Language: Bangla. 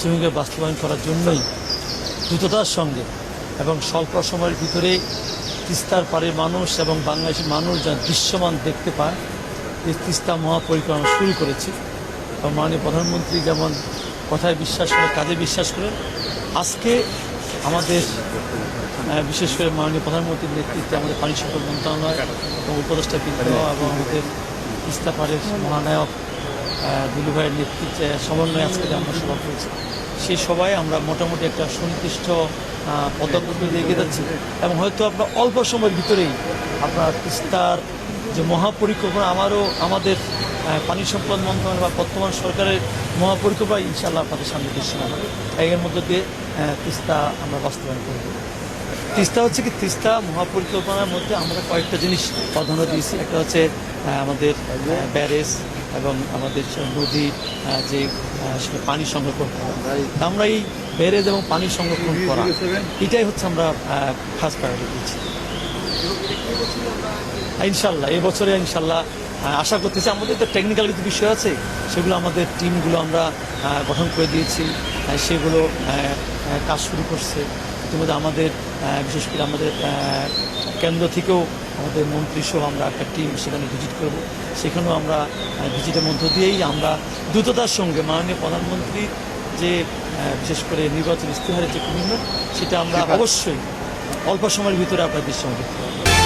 শ্রমিকের বাস্তবায়ন করার জন্যই দ্রুততার সঙ্গে এবং স্বল্প সময়ের ভিতরে তিস্তার পাড়ের মানুষ এবং বাংলাদেশের মানুষ যা দৃশ্যমান দেখতে পায় এই তিস্তা মহাপরিক্রমা শুরু করেছি। এবং মাননীয় প্রধানমন্ত্রী যেমন কথায় বিশ্বাস করে, কাজে বিশ্বাস করেন, আজকে আমাদের বিশেষ করে মাননীয় প্রধানমন্ত্রীর নেতৃত্বে আমাদের পানি সম্পদ মন্ত্রণালয় এবং উপদেষ্টা বিদ্রোহ এবং আমাদের তিস্তা পাড়ের মহানায়ক দুলু ভাইয়ের নেতৃত্বে সমন্বয়ে আজকে আমরা সভা করেছি। সেই সভায় আমরা মোটামুটি একটা সুনির্দিষ্ট পদক্ষেপ এগিয়ে যাচ্ছি এবং হয়তো আপনার অল্প সময়ের ভিতরেই আপনার তিস্তার যে মহাপরিকল্পনা আমাদের পানি সম্পদ মন্ত্রণালয় বা বর্তমান সরকারের মহাপরিকল্পনা ইনশাআল্লাহ আপনাদের সামনে দৃশ্যমান হবে। এর মধ্যে দিয়ে তিস্তা আমরা বাস্তবায়ন করব। তিস্তা হচ্ছে কি, তিস্তা মহাপরিকল্পনার মধ্যে আমরা কয়েকটা জিনিস প্রাধান্য দিয়েছি। একটা হচ্ছে আমাদের ব্যারেজ এবং আমাদের নদীর যে পানি সংরক্ষণ করা। আমরা এই ব্যারেজ এবং পানি সংরক্ষণ করা এটাই হচ্ছে আমরা ফার্স্ট প্রায়োরিটি দিচ্ছি। ইনশাল্লাহ এই বছরে ইনশাল্লাহ আশা করতেছি। আমাদের তো টেকনিক্যাল কিছু বিষয় আছে, সেগুলো আমাদের টিমগুলো আমরা গঠন করে দিয়েছি, সেগুলো কাজ শুরু করছে। ইতিমধ্যে আমাদের বিশেষ করে আমাদের কেন্দ্র থেকেও আমাদের মন্ত্রী সহ আমরা একটা টিম সেখানে ভিজিট করব। সেখানেও আমরা ভিজিটের মধ্য দিয়েই আমরা দ্রুততার সঙ্গে মাননীয় প্রধানমন্ত্রী যে বিশেষ করে নির্বাচন ইস্তেহারের যে কমিটমেন্ট, সেটা আমরা অবশ্যই অল্প সময়ের ভিতরে আপনার দৃশ্যমান দেখতে পাবো।